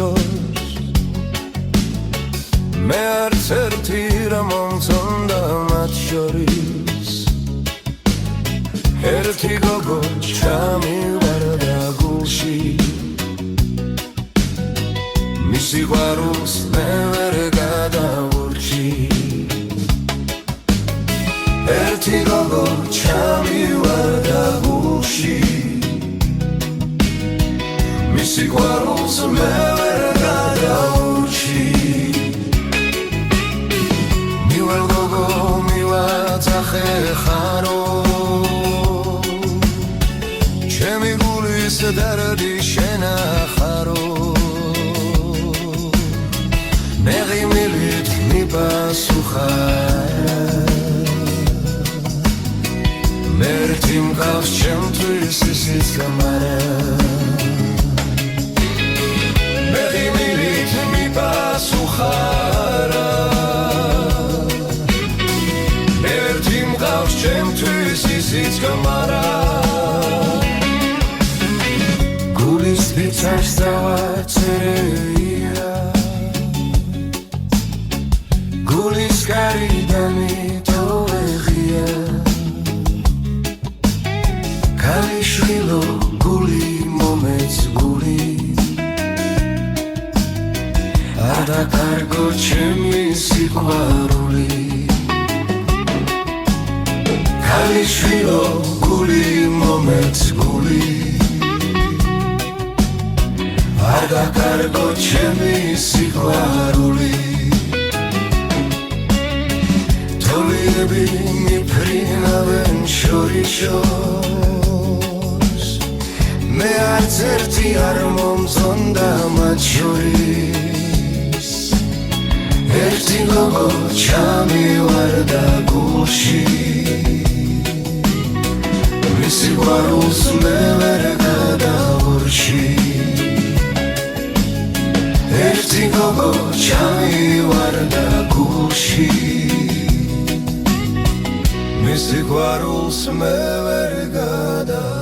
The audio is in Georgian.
შორს მე არც ერთი რა მომწონდა მათ შორის ერთი გოგო ჩამივარდა გულში მის სიყვარულს მე ვერ გადავურჩი ერთი გოგო ჩამივარდა გულში მის სიყვარულს მე ვერ გადავურჩი მივალ გოგო მივაწახე ხარო ჩემი გულის დარდი შენახარო მեղიმილით მიპასუხარა მერტი მყავს ჩემთვის ისიც გამარა მեղიმილით მიპასუხარა მერტი მყავს ჩემთვის ისიც გამარა გულის ფიცარს დავაწერეია გულის გარიდან მიტოვეღია ქალიშვილო გული მომეც გული არ დაკარგო ჩემი სიყვარული ქალიშვილო გული მომეც გული არ დაკარგო ჩემი სიყვარული თოლიები მიფრინავენ შორიშორს მე არც ერთი არ მომწონდა მათ შორის ერთი გოგო ჩამივარდა გულში მის სიყვარულს მე ვერ გადავურჩი ერთი გოგო ჩამივარდა გულში მის სიყვარულს მე ვერ გადავურჩი